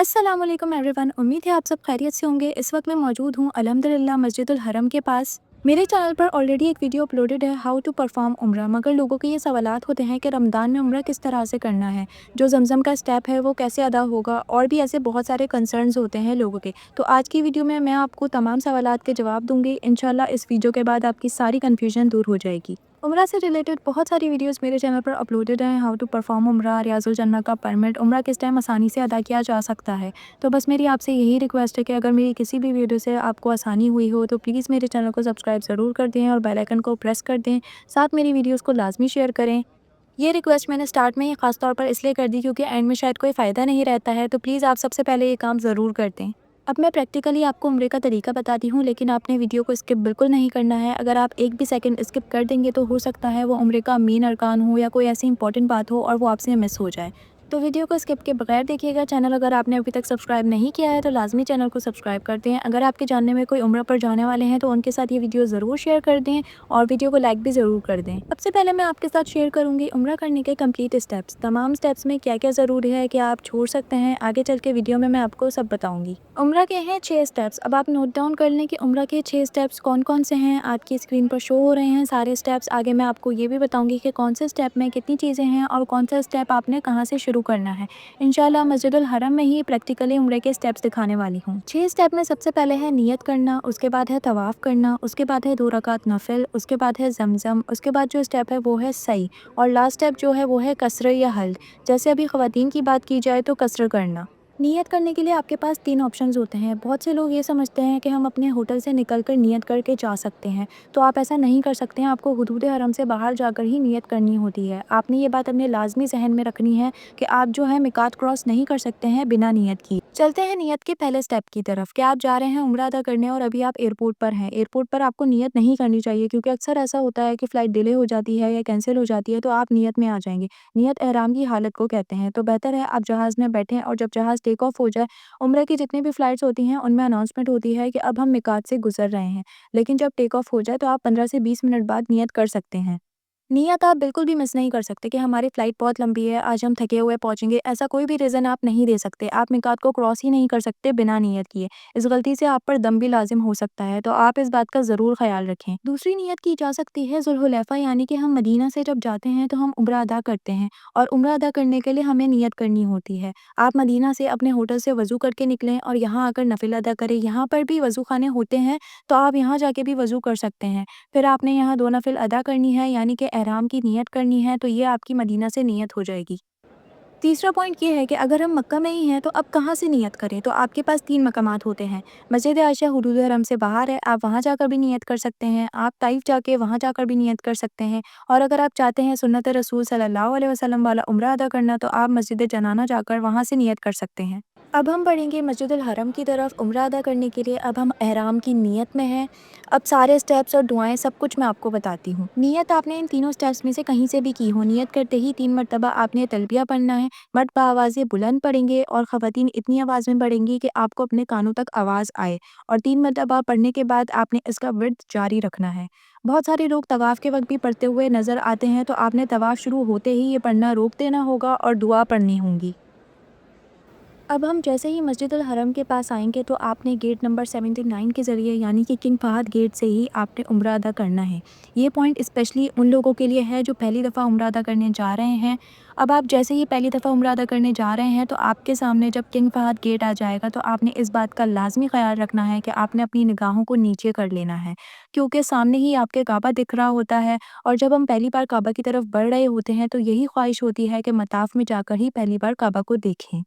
अस्सलाम वालेकुम एवरीवन। उम्मीद है आप सब खैरियत से होंगे। इस वक्त मैं मौजूद हूँ अल्हम्दुलिल्लाह मस्जिदुल हरम के पास। मेरे चैनल पर ऑलरेडी एक वीडियो अपलोडेड है हाउ टू परफॉर्म उम्रा, मगर लोगों के ये सवालात होते हैं कि रमज़ान में उम्रा किस तरह से करना है, जो जमज़म का स्टेप है वो कैसे अदा होगा, और भी ऐसे बहुत सारे कंसर्न्स होते हैं लोगों के। तो आज की वीडियो में मैं आपको तमाम सवालात के जवाब दूंगी। इंशाल्लाह इस वीडियो के बाद आपकी सारी कन्फ्यूजन दूर हो जाएगी। उम्रा से रिलेटेड बहुत सारी वीडियोस मेरे चैनल पर अपलोडेड हैं। हाउ टू परफॉर्म उम्रा, रियाजुल जन्ना का परमिट, उम्रा किस टाइम आसानी से अदा किया जा सकता है। तो बस मेरी आपसे यही रिक्वेस्ट है कि अगर मेरी किसी भी वीडियो से आपको आसानी हुई हो तो प्लीज़ मेरे चैनल को सब्सक्राइब ज़रूर कर दें और बेल आइकन को प्रेस कर दें। साथ मेरी वीडियोस को लाजमी शेयर करें। ये रिक्वेस्ट मैंने स्टार्ट में ही ख़ास तौर पर इसलिए कर दी क्योंकि एंड में शायद कोई फ़ायदा नहीं रहता है, तो प्लीज़ आप सबसे पहले ये काम ज़रूर कर दें। अब मैं प्रैक्टिकली आपको उम्रे का तरीका बताती हूँ, लेकिन आपने वीडियो को स्किप बिल्कुल नहीं करना है। अगर आप एक भी सेकंड स्किप कर देंगे तो हो सकता है वो उम्रे का मेन अरकान हो या कोई ऐसी इंपॉर्टेंट बात हो और वो आपसे मिस हो जाए। तो वीडियो को स्किप के बगैर देखिएगा। चैनल अगर आपने अभी तक सब्सक्राइब नहीं किया है तो लाजमी चैनल को सब्सक्राइब कर दें। अगर आपके जानने में कोई उम्रा पर जाने वाले हैं तो उनके साथ ये वीडियो ज़रूर शेयर कर दें और वीडियो को लाइक भी ज़रूर कर दें। सबसे पहले मैं आपके साथ शेयर करूंगी उम्रा करने के कंप्लीट स्टेप्स। तमाम स्टेप्स में क्या क्या ज़रूरी है कि आप छोड़ सकते हैं, आगे चल के वीडियो में मैं आपको सब बताऊंगी। उम्रा के हैं 6 स्टेप्स। अब आप नोट डाउन कर लें कि उम्रा के 6 स्टेप्स कौन कौन से हैं। आपकी स्क्रीन पर शो हो रहे हैं सारे स्टेप्स। आगे मैं आपको ये भी बताऊंगी कि कौन से स्टेप में कितनी चीज़ें हैं और कौन सा स्टेप आपने कहाँ से शुरू करना है। इंशाल्लाह मस्जिदुल हरम में ही प्रैक्टिकली उम्रे के स्टेप्स दिखाने वाली हूँ। 6 स्टेप में सबसे पहले है नियत करना, उसके बाद है तवाफ़ करना, उसके बाद है 2 रकात नफिल, उसके बाद है जमजम, उसके बाद जो स्टेप है वो है सई, और लास्ट स्टेप जो है वो है कसर या हल्द। जैसे अभी ख़वातीन की बात की जाए तो कसर करना। नियत करने के लिए आपके पास 3 ऑप्शंस होते हैं। बहुत से लोग ये समझते हैं कि हम अपने होटल से निकलकर नियत करके जा सकते हैं, तो आप ऐसा नहीं कर सकते हैं। आपको हुदूद हरम से बाहर जाकर ही नियत करनी होती है। आपने ये बात अपने लाजमी जहन में रखनी है कि आप जो है मिकात क्रॉस नहीं कर सकते हैं बिना नियत किए। चलते हैं नियत के पहले स्टेप की तरफ कि आप जा रहे हैं उम्रा अदा करने और अभी आप एयरपोर्ट पर हैं। एयरपोर्ट पर आपको नियत नहीं करनी चाहिए क्योंकि अक्सर ऐसा होता है कि फ़्लाइट डिले हो जाती है या कैंसिल हो जाती है, तो आप नियत में आ जाएंगे। नियत एहराम की हालत को कहते हैं। तो बेहतर है आप जहाज़ में बैठें और जब जहाज़ टेक ऑफ हो जाए, उम्रा की जितनी भी फ़्लाइट्स होती हैं उनमें अनाउंसमेंट होती है कि अब हम मिकात से गुजर रहे हैं। लेकिन जब टेक ऑफ हो जाए तो आप 15 से 20 मिनट बाद नियत कर सकते हैं। नियत आप बिल्कुल भी मिस नहीं कर सकते कि हमारी फ़्लाइट बहुत लंबी है, आज हम थके हुए पहुँचेंगे, ऐसा कोई भी रीज़न आप नहीं दे सकते। आप मिकात को क्रॉस ही नहीं कर सकते बिना नियत किए। इस गलती से आप पर दम भी लाज़िम हो सकता है, तो आप इस बात का ज़रूर ख़याल रखें। दूसरी नियत की जा सकती है ज़ुल्हुलैफ़ा, यानी कि हम मदीना से जब जाते हैं तो हम उम्रा अदा करते हैं, और उम्रा अदा करने के लिए हमें नियत करनी होती है। आप मदीना से अपने होटल से वज़ू करके निकलें और यहाँ आकर नफ़िल अदा करें। यहाँ पर भी वज़ू खाने होते हैं, तो आप यहाँ जाके भी वज़ू कर सकते हैं। फिर आपने यहाँ 2 नफ़िल अदा करनी है, यानी कि एहराम की नियत करनी है, तो ये आपकी मदीना से नियत हो जाएगी। तीसरा पॉइंट ये है कि अगर हम मक्का में ही हैं तो अब कहाँ से नियत करें। तो आपके पास 3 मकामात होते हैं। मस्जिद आयशा हुदूद हरम से बाहर है, आप वहाँ जाकर भी नियत कर सकते हैं। आप ताइफ जाके वहाँ जाकर भी नियत कर सकते हैं। और अगर आप चाहते हैं सुन्नत रसूल सल्लल्लाहु अलैहि वसल्लम वाला उम्रा अदा करना, तो आप मस्जिद जनाना जाकर वहाँ से नियत कर सकते हैं। अब हम बढ़ेंगे मस्जिदुल हरम की तरफ उम्रा अदा करने के लिए। अब हम एहराम की नियत में हैं। अब सारे स्टेप्स और दुआएं सब कुछ मैं आपको बताती हूँ। नियत आपने इन तीनों स्टेप्स में से कहीं से भी की हो, नियत करते ही 3 मरतबा आपने तलबिया पढ़ना है। मर्द आवाज़ें बुलंद पढ़ेंगे और ख़वातीन इतनी आवाज़ में पढ़ेंगी कि आपको अपने कानों तक आवाज़ आए, और 3 मरतबा पढ़ने के बाद आपने इसका विर्द जारी रखना है। बहुत सारे लोग तवाफ़ के वक्त भी पढ़ते हुए नज़र आते हैं, तो आपने तवाफ़ शुरू होते ही ये पढ़ना रोक देना होगा और दुआ पढ़नी होंगी। अब हम जैसे ही मस्जिदुल हरम के पास आएंगे तो आपने गेट नंबर 79 के ज़रिए, यानी कि किंग फहद गेट से ही आपने उम्रा अदा करना है। ये पॉइंट स्पेशली उन लोगों के लिए है जो पहली दफ़ा उम्रा अदा करने जा रहे हैं। अब आप जैसे ही पहली दफ़ा उम्रा अदा करने जा रहे हैं तो आपके सामने जब किंग फहद गेट आ जाएगा तो आपने इस बात का लाजमी ख्याल रखना है कि आपने अपनी निगाहों को नीचे कर लेना है, क्योंकि सामने ही आपके काबा दिख रहा होता है। और जब हम पहली बार काबा की तरफ बढ़ रहे होते हैं तो यही ख्वाहिश होती है कि मताफ़ में जाकर ही पहली बार काबा को देखें।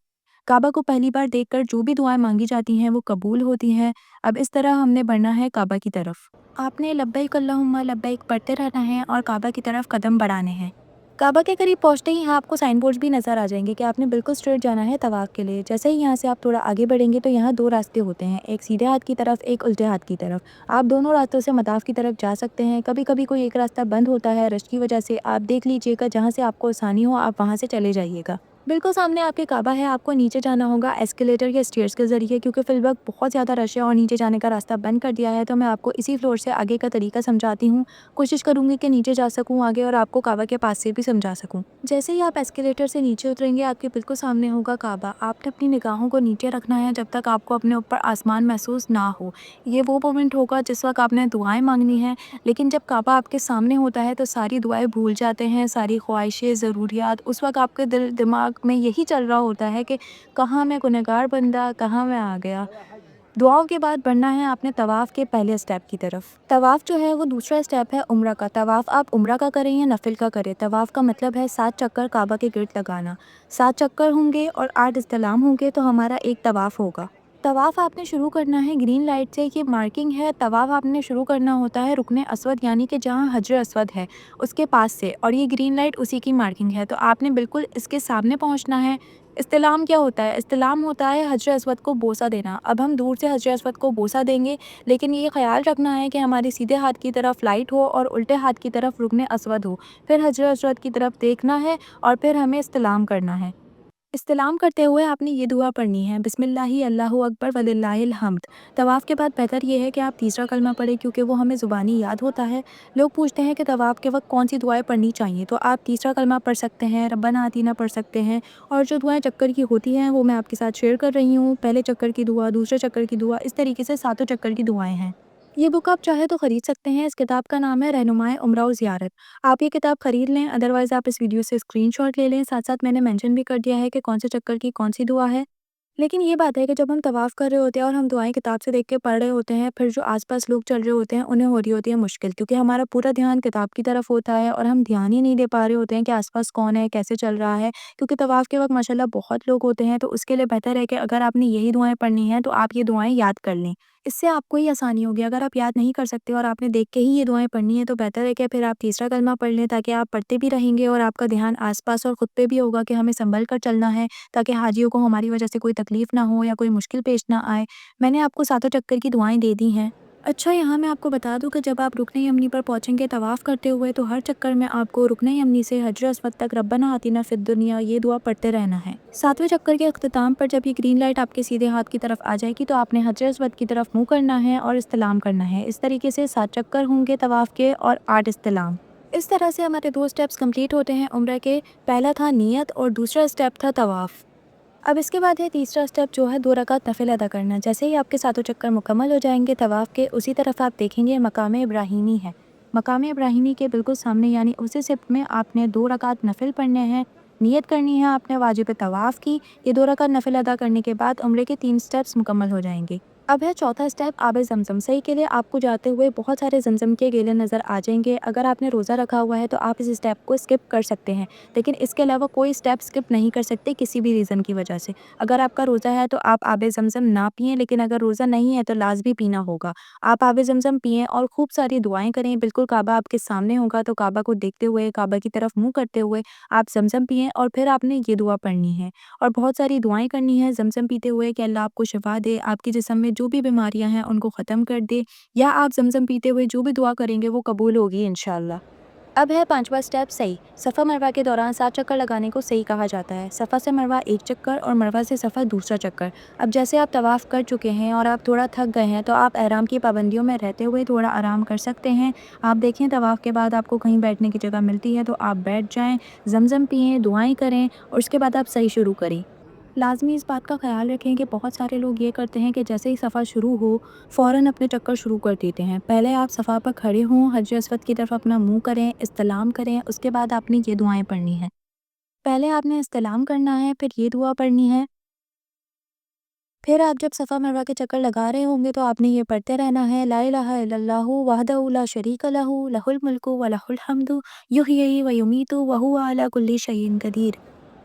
काबा को पहली बार देखकर जो भी दुआएं मांगी जाती हैं वो कबूल होती हैं। अब इस तरह हमने बढ़ना है काबा की तरफ। आपने लब्बैक अल्लाहुम्मा लब्बैक पढ़ते रहना है और काबा की तरफ कदम बढ़ाने हैं। काबा के करीब पहुंचते ही यहाँ आपको साइन बोर्ड्स भी नज़र आ जाएंगे कि आपने बिल्कुल स्ट्रेट जाना है तवाफ़ के लिए। जैसे ही यहाँ से आप थोड़ा आगे बढ़ेंगे तो यहाँ 2 रास्ते होते हैं, एक सीधे हाथ की तरफ, एक उल्टे हाथ की तरफ। आप दोनों रास्तों से मताफ़ की तरफ जा सकते हैं। कभी कभी कोई एक रास्ता बंद होता है रश की वजह से, आप देख लीजिएगा जहाँ से आपको आसानी हो आप वहाँ से चले जाइएगा। बिल्कुल सामने आपके काबा है, आपको नीचे जाना होगा एस्केलेटर या स्टेयर्स के ज़रिए, क्योंकि फ़िल वक़्त बहुत ज़्यादा रश है और नीचे जाने का रास्ता बंद कर दिया है। तो मैं आपको इसी फ्लोर से आगे का तरीका समझाती हूँ। कोशिश करूँगी कि नीचे जा सकूँ आगे और आपको काबा के पास से भी समझा सकूँ। जैसे ही आप एस्केलेटर से नीचे उतरेंगे, आपके बिल्कुल सामने होगा काबा। आपने अपनी निगाहों को नीचे रखना है जब तक आपको अपने ऊपर आसमान महसूस ना हो। ये वो मोमेंट होगा जिस वक़्त आपने दुआएँ माँगनी हैं, लेकिन जब काबा आपके सामने होता है तो सारी दुआएँ भूल जाते हैं, सारी ख्वाहिशें, ज़रूरियात। उस वक़्त आपके दिल दिमाग में यही चल रहा होता है कि कहाँ मैं गुनहगार बंदा, कहाँ मैं आ गया। दुआओं के बाद बढ़ना है आपने तवाफ़ के पहले स्टेप की तरफ। तवाफ़ जो है वो दूसरा स्टेप है उम्रा का। तवाफ़ आप उम्रा का करें या नफ़िल का करें, तवाफ़ का मतलब है 7 चक्कर काबा के गिर्द लगाना। 7 चक्कर होंगे और 8 इस्तिलाम होंगे तो हमारा एक तवाफ़ होगा। तवाफ़ आपने शुरू करना है ग्रीन लाइट से, ये मार्किंग है। तवाफ़ आपने शुरू करना होता है रुकने अस्वद, यानी कि जहाँ हजर अस्वद है उसके पास से, और ये ग्रीन लाइट उसी की मार्किंग है। तो आपने बिल्कुल इसके सामने पहुँचना है। इस्तिलाम क्या होता है? इस्तिलाम होता है हजर अस्वद को बोसा देना। अब हम दूर से हजर अस्वद को बोसा देंगे, लेकिन ये ख्याल रखना है कि हमारे सीधे हाथ की तरफ लाइट हो और उल्टे हाथ की तरफ रुकने अस्वद हो। फिर हजर अस्वद की तरफ देखना है और फिर हमें इस्तिलाम करना है। इस्तिलाम करते हुए आपने ये दुआ पढ़नी है, बिस्मिल्लाहि अल्लाहु अकबर वलिल्लाहिल हम्द। तवाफ़ के बाद बेहतर ये है कि आप तीसरा कलमा पढ़ें, क्योंकि वो हमें ज़ुबानी याद होता है। लोग पूछते हैं कि तवाफ़ के वक्त कौन सी दुआएं पढ़नी चाहिए, तो आप तीसरा कलमा पढ़ सकते हैं, रब्बना आतीना पढ़ सकते हैं। और जो दुआएं चक्कर की होती हैं वो मैं आपके साथ शेयर कर रही हूँ। पहले चक्कर की दुआ, दूसरे चक्कर की दुआ, इस तरीके से सातों चक्कर की दुआएं हैं। ये बुक आप चाहे तो ख़रीद सकते हैं। इस किताब का नाम है रहनुमाए उम्रा व ज़ियारत। आप ये किताब ख़रीद लें, अदरवाइज़ आप इस वीडियो से स्क्रीनशॉट ले लें। साथ-साथ मैंने मेंशन भी कर दिया है कि कौन से चक्कर की कौन-सी दुआ है। लेकिन ये बात है कि जब हम तवाफ़ कर रहे होते हैं और हम दुआएँ किताब से देख के पढ़ रहे होते हैं, फिर जो आस-पास लोग चल रहे होते हैं, उन्हें हो रही होती है मुश्किल, क्योंकि हमारा पूरा ध्यान किताब की तरफ होता है और हम ध्यान ही नहीं दे पा रहे होते हैं कि आस-पास कौन है, कैसे चल रहा है। क्योंकि तवाफ़ के वक़्त माशाल्लाह बहुत लोग होते हैं, तो उसके लिए बेहतर है कि अगर आपने यही दुआएँ पढ़नी हैं, तो आप ये दुआएँ याद कर लें। इससे आपको ही आसानी होगी। अगर आप याद नहीं कर सकते और आपने देख के ही ये दुआएँ पढ़नी है, तो बेहतर है कि फिर आप तीसरा कलमा पढ़ लें, ताकि आप पढ़ते भी रहेंगे और आपका ध्यान आस-पास और खुद पे भी होगा कि हमें सँभल कर चलना है, ताकि हाजियों को हमारी वजह से कोई तकलीफ़ ना हो या कोई मुश्किल पेश ना आए। मैंने आपको सातों चक्कर की दुआएँ दे दी हैं। अच्छा, यहाँ मैं आपको बता दूँ कि जब आप रुकने यमनी पर पहुँचेंगे तवाफ़ करते हुए, तो हर चक्कर में आपको रुकने यमनी से हजर अस्वद तक रब्बना आतिना फिद दुनिया ये दुआ पढ़ते रहना है। सातवें चक्कर के अख्तिताम पर जब ये ग्रीन लाइट आपके सीधे हाथ की तरफ आ जाएगी, तो आपने हजर अस्वद की तरफ मुँह करना है और इस्तिलाम करना है। इस तरीके से 7 चक्कर होंगे तवाफ़ के और 8 इस्तिलाम। इस तरह से हमारे 2 स्टेप्स कंप्लीट होते हैं उम्रा के। पहला था नियत और दूसरा स्टेप था तवाफ़। अब इसके बाद है तीसरा स्टेप, जो है 2 रकात नफ़िल अदा करना। जैसे ही आपके सातों चक्कर मुकम्मल हो जाएंगे तवाफ़ के, उसी तरफ आप देखेंगे मकाम इब्राहीमी है। मकाम इब्राहीमी के बिल्कुल सामने, यानी उसी सिफ्त में आपने 2 रकात नफ़िल पढ़ने हैं। नियत करनी है आपने वाजिब तवाफ़ की। ये 2 रकात नफ़िल अदा करने के बाद उम्रे के 3 स्टेप्स मुकम्मल हो जाएंगे। अब है चौथा स्टेप, आब ज़मज़म। सही के लिए आपको जाते हुए बहुत सारे ज़मज़म के गेले नज़र आ जाएंगे। अगर आपने रोज़ा रखा हुआ है तो आप इस स्टेप को स्किप कर सकते हैं, लेकिन इसके अलावा कोई स्टेप स्किप नहीं कर सकते किसी भी रीज़न की वजह से। अगर आपका रोज़ा है तो आप आब ज़मज़म ना पिएँ, लेकिन अगर रोज़ा नहीं है तो लाज़मी पीना होगा। आप आब ज़मज़म पिएँ और खूब सारी दुआएँ करें। बिल्कुल काबा आपके सामने होगा, तो काबा को देखते हुए, काबा की तरफ मुँह करते हुए आप ज़मज़म पिएँ और फिर आपने ये दुआ पढ़नी है और बहुत सारी दुआएँ करनी है ज़मज़म पीते हुए कि अल्लाह आपको शिफ़ा दे, आपके जिस्म में जो भी बीमारियाँ हैं उनको ख़त्म कर दे, या आप ज़मज़म पीते हुए जो भी दुआ करेंगे वो कबूल होगी इंशाअल्लाह। अब है 5वां स्टेप सही। सफ़ा मरवा के दौरान 7 चक्कर लगाने को सही कहा जाता है। सफ़ा से मरवा 1 चक्कर और मरवा से सफ़ा दूसरा चक्कर। अब जैसे आप तवाफ़ कर चुके हैं और आप थोड़ा थक गए हैं, तो आप एहराम की पाबंदियों में रहते हुए थोड़ा आराम कर सकते हैं। आप देखें तवाफ़ के बाद आपको कहीं बैठने की जगह मिलती है तो आप बैठ जाएँ, ज़मज़म पिएँ, दुआएँ करें और उसके बाद आप सही शुरू करें। लाज़मी इस बात का ख़्याल रखें कि बहुत सारे लोग ये करते हैं कि जैसे ही सफ़ा शुरू हो, फ़ौरन अपने चक्कर शुरू कर देते हैं। पहले आप सफ़ा पर खड़े हों, हजर अस्वद की तरफ अपना मुँह करें, इस्तिलाम करें, उसके बाद आपने ये दुआएँ पढ़नी हैं। पहले आपने इस्तिलाम करना है, फिर ये दुआ पढ़नी है। फिर आप जब सफ़ा मरवा के चक्कर लगा रहे होंगे तो आपने ये पढ़ते रहना है, ला इलाहा इल्लल्लाहु वहदहु ला शरीका लहू लहुल मुल्कु व लहुल हम्दु युहयी व युमीतु व हुवा अला कुल्ली शैइन कदीर।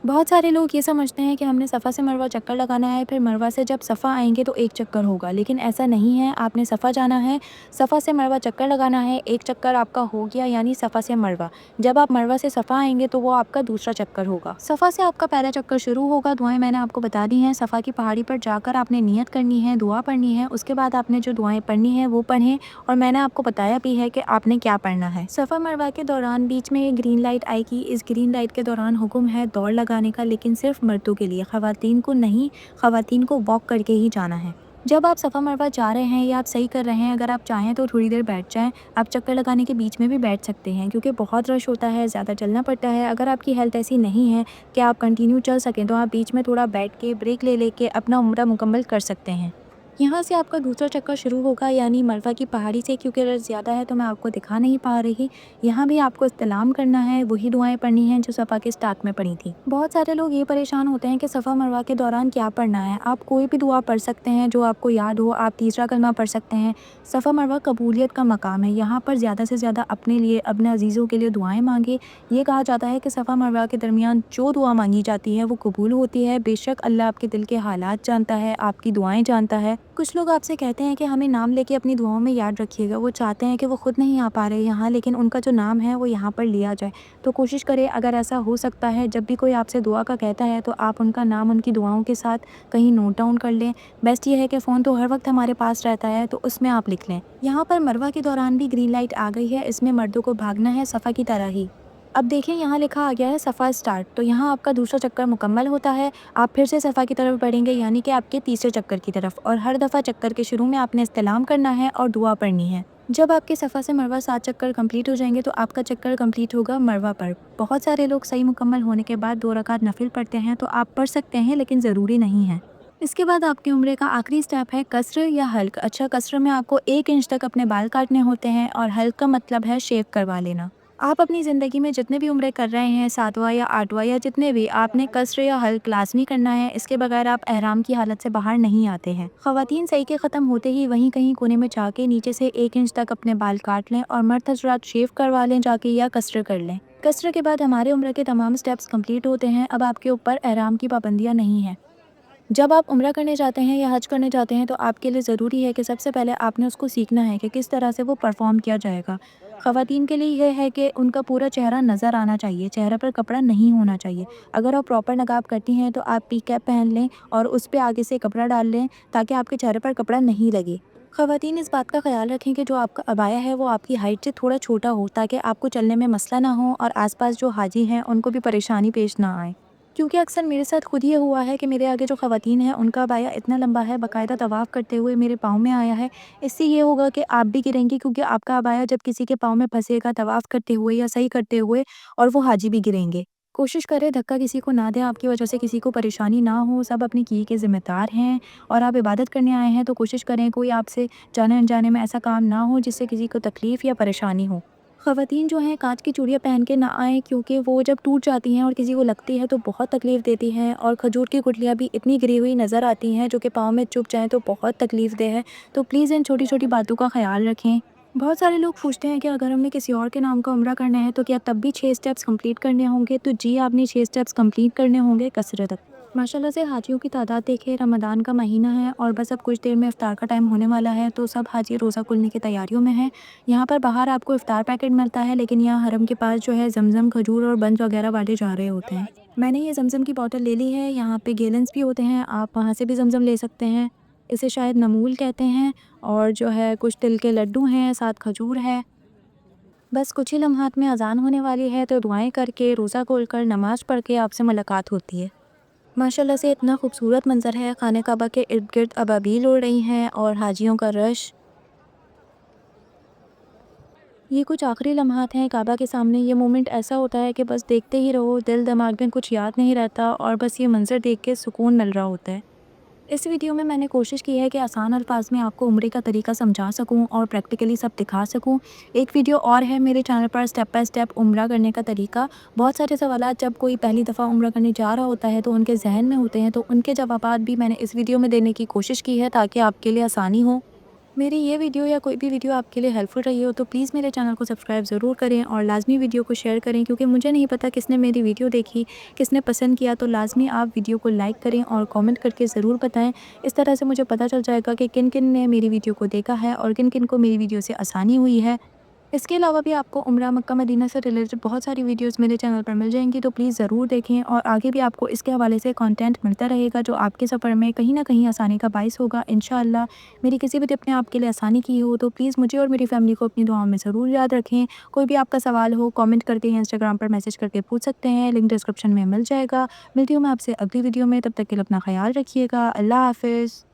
बहुत सारे लोग ये समझते हैं कि हमने सफ़ा से मरवा चक्कर लगाना है, फिर मरवा से जब सफ़ा आएंगे तो 1 चक्कर होगा, लेकिन ऐसा नहीं है। आपने सफ़ा जाना है, सफ़ा से मरवा चक्कर लगाना है, 1 चक्कर आपका हो गया, यानी सफ़ा से मरवा। जब आप मरवा से सफ़ा आएंगे तो वो आपका दूसरा चक्कर होगा। सफ़ा से आपका पहला चक्कर शुरू होगा। दुआएं मैंने आपको बता दी हैं। सफ़ा की पहाड़ी पर जाकर आपने नियत करनी है, दुआ पढ़नी है, उसके बाद आपने जो दुआएं पढ़नी है वो पढ़ें, और मैंने आपको बताया भी है कि आपने क्या पढ़ना है। सफ़ा मरवा के दौरान बीच में ग्रीन लाइट आएगी। इस ग्रीन लाइट के दौरान हुक्म है दौड़ लगाने का, लेकिन सिर्फ मर्दों के लिए, ख़वातीन को नहीं। ख़वातीन को वॉक करके ही जाना है। जब आप सफ़ा मरवा जा रहे हैं या आप सही कर रहे हैं, अगर आप चाहें तो थोड़ी देर बैठ जाएं। आप चक्कर लगाने के बीच में भी बैठ सकते हैं, क्योंकि बहुत रश होता है, ज़्यादा चलना पड़ता है। अगर आपकी हेल्थ ऐसी नहीं है कि आप कंटिन्यू चल सकें, तो आप बीच में थोड़ा बैठ के ब्रेक ले लेके अपना उम्रा मुकम्मल कर सकते हैं। यहाँ से आपका दूसरा चक्कर शुरू होगा, यानी मरवा की पहाड़ी से। क्योंकि रश ज़्यादा है तो मैं आपको दिखा नहीं पा रही। यहाँ भी आपको इस्तिलाम करना है, वही दुआएं पढ़नी हैं जो सफ़ा के स्टार्ट में पढ़ी थी। बहुत सारे लोग ये परेशान होते हैं कि सफ़ा मरवा के दौरान क्या पढ़ना है। आप कोई भी दुआ पढ़ सकते हैं जो आपको याद हो। आप तीसरा कलमा पढ़ सकते हैं। सफ़ा मरवा कबूलियत का मकाम है, यहाँ पर ज़्यादा से ज़्यादा अपने लिए, अपने अजीज़ों के लिए दुआएँ मांगे। ये कहा जाता है कि सफ़ा मरवा के दरमियान जो दुआ मांगी जाती है वो कबूल होती है। बेशक अल्लाह आपके दिल के हालात जानता है, आपकी दुआएं जानता है। कुछ लोग आपसे कहते हैं कि हमें नाम लेके अपनी दुआओं में याद रखिएगा। वो चाहते हैं कि वो खुद नहीं आ पा रहे यहाँ, लेकिन उनका जो नाम है वो यहाँ पर लिया जाए। तो कोशिश करें, अगर ऐसा हो सकता है, जब भी कोई आपसे दुआ का कहता है तो आप उनका नाम उनकी दुआओं के साथ कहीं नोट डाउन कर लें। बेस्ट ये है कि फ़ोन तो हर वक्त हमारे पास रहता है, तो उसमें आप लिख लें। यहाँ पर मरवा के दौरान भी ग्रीन लाइट आ गई है, इसमें मर्दों को भागना है सफ़ा की तरह ही। अब देखें, यहाँ लिखा आ गया है सफ़ा स्टार्ट। तो यहाँ आपका दूसरा चक्कर मुकम्मल होता है। आप फिर से सफ़ा की तरफ बढ़ेंगे, यानी कि आपके तीसरे चक्कर की तरफ। और हर दफ़ा चक्कर के शुरू में आपने इस्तिलाम करना है और दुआ पढ़नी है। जब आपके सफ़ा से मरवा 7 चक्कर कंप्लीट हो जाएंगे तो आपका चक्कर कंप्लीट होगा मरवा पर। बहुत सारे लोग सही मुकम्मल होने के बाद 2 रकात नफिल पढ़ते हैं, तो आप पढ़ सकते हैं, लेकिन ज़रूरी नहीं है। इसके बाद आपके उम्रे का आखिरी स्टेप है कसर या हल्क। अच्छा, कसर में आपको 1 इंच तक अपने बाल काटने होते हैं, और हल्क का मतलब है शेव करवा लेना। आप अपनी ज़िंदगी में जितने भी उम्रे कर रहे हैं, 7वां या 8वां या जितने भी, आपने कसर या हल्क लाजमी करना है। इसके बगैर आप एहराम की हालत से बाहर नहीं आते हैं। ख़वातीन सही के ख़त्म होते ही वहीं कहीं कोने में जाके नीचे से 1 इंच तक अपने बाल काट लें, और मर्द हज़रात शेव करवा लें जाके, या कसर कर लें। कसर के बाद हमारे उम्र के तमाम स्टेप्स कंप्लीट होते हैं। अब आपके ऊपर एहराम की पाबंदियाँ नहीं हैं। जब आप उम्रा करने जाते हैं या हज करने जाते हैं, तो आपके लिए ज़रूरी है कि सबसे पहले आपने उसको सीखना है कि किस तरह से वो परफॉर्म किया जाएगा। ख़वातीन के लिए यह है कि उनका पूरा चेहरा नज़र आना चाहिए, चेहरे पर कपड़ा नहीं होना चाहिए। अगर आप प्रॉपर नकाब करती हैं तो आप पी कैप पहन लें और उस पर आगे से कपड़ा डाल लें, ताकि आपके चेहरे पर कपड़ा नहीं लगे। ख़वातीन इस बात का ख्याल रखें कि जो आपका अबाया है वो आपकी हाइट से थोड़ा छोटा हो, ताकि आपको चलने में मसला ना हो और आसपास जो हाजी हैं उनको भी परेशानी पेश ना आए। क्योंकि अक्सर मेरे साथ खुद ये हुआ है कि मेरे आगे जो ख़वातीन हैं उनका अबाया इतना लंबा है, बाकायदा तवाफ़ करते हुए मेरे पाँव में आया है। इससे ये होगा कि आप भी गिरेंगी, क्योंकि आपका अबाया जब किसी के पाँव में फंसेगा तवाफ़ करते हुए या सही करते हुए, और वो हाजी भी गिरेंगे। कोशिश करें धक्का किसी को ना दें, आपकी वजह से किसी को परेशानी ना हो। सब अपनी की के ज़िम्मेदार हैं, और आप इबादत करने आए हैं, तो कोशिश करें कोई आपसे जाने अनजाने में ऐसा काम ना हो जिससे किसी को तकलीफ़ या परेशानी हो। ख़वातीन जो हैं कांच की चूड़ियाँ पहन के ना आएँ, क्योंकि वो जब टूट जाती हैं और किसी को लगती है तो बहुत तकलीफ़ देती हैं। और खजूर की गुठलियाँ भी इतनी गिरी हुई नज़र आती हैं जो कि पाँव में चुभ जाएँ तो बहुत तकलीफ़ दे है। तो प्लीज़ इन छोटी छोटी बातों का ख्याल रखें। बहुत सारे लोग पूछते हैं कि अगर हमने किसी और के नाम का उम्रा करना है तो क्या तब भी 6 स्टेप्स कंप्लीट करने होंगे? तो जी, आपने 6 स्टेप्स कंप्लीट करने होंगे कसर तक। माशाल्लाह से हाजियों की तादाद देखें, रमज़ान का महीना है और बस अब कुछ देर में इफ्तार का टाइम होने वाला है, तो सब हाजी रोज़ा खुलने की तैयारियों में हैं। यहाँ पर बाहर आपको इफ्तार पैकेट मिलता है, लेकिन यहाँ हरम के पास जो है ज़मज़म, खजूर और बंस वगैरह वाले जा रहे होते हैं। मैंने ये ज़मज़म की बॉटल ले ली है। यहाँ पे गैलन्स भी होते हैं, आप वहाँ से भी ज़मज़म ले सकते हैं। इसे शायद नमूल कहते हैं। और जो है कुछ तिल के लड्डू हैं, साथ खजूर है। बस कुछ ही लम्हात में अज़ान होने वाली है, तो दुआएं करके, रोज़ा खोलकर, नमाज़ पढ़ के आपसे मुलाकात होती है। माशाल्लाह से इतना खूबसूरत मंज़र है। खाने काबा के इर्द गिर्द अबाबील उड़ रही हैं और हाजियों का रश। ये कुछ आखिरी लम्हात हैं काबा के सामने। ये मोमेंट ऐसा होता है कि बस देखते ही रहो, दिल दिमाग में कुछ याद नहीं रहता, और बस ये मंज़र देख के सुकून मिल रहा होता है। इस वीडियो में मैंने कोशिश की है कि आसान अल्फाज में आपको उम्रे का तरीका समझा सकूं और प्रैक्टिकली सब दिखा सकूं। एक वीडियो और है मेरे चैनल पर, स्टेप बाय स्टेप उम्रा करने का तरीका। बहुत सारे सवालात जब कोई पहली दफ़ा उम्रा करने जा रहा होता है तो उनके जहन में होते हैं, तो उनके जवाबात भी मैंने इस वीडियो में देने की कोशिश की है, ताकि आपके लिए आसानी हो। मेरी ये वीडियो या कोई भी वीडियो आपके लिए हेल्पफुल रही हो तो प्लीज़ मेरे चैनल को सब्सक्राइब ज़रूर करें, और लाजमी वीडियो को शेयर करें, क्योंकि मुझे नहीं पता किसने मेरी वीडियो देखी, किसने पसंद किया। तो लाजमी आप वीडियो को लाइक करें और कमेंट करके ज़रूर बताएं। इस तरह से मुझे पता चल जाएगा कि किन किन ने मेरी वीडियो को देखा है और किन किन को मेरी वीडियो से आसानी हुई है। اس کے علاوہ بھی آپ کو عمرہ مکہ مدینہ سے ریلیٹڈ بہت ساری ویڈیوز میرے چینل پر مل جائیں گی، تو پلیز ضرور دیکھیں، اور آگے بھی آپ کو اس کے حوالے سے کانٹینٹ ملتا رہے گا جو آپ کے سفر میں کہیں نہ کہیں آسانی کا باعث ہوگا انشاءاللہ۔ میری کسی بھی ٹپ نے آپ کے لیے آسانی کی ہو تو پلیز مجھے اور میری فیملی کو اپنی دعاؤں میں ضرور یاد رکھیں۔ کوئی بھی آپ کا سوال ہو کامنٹ کر کے یا انسٹاگرام پر میسج کر کے پوچھ سکتے ہیں، لنک ڈسکرپشن میں مل جائے گا۔ ملتی ہوں میں آپ سے اگلی ویڈیو میں، تب تک کے لیے اپنا خیال رکھیے گا۔ اللہ حافظ۔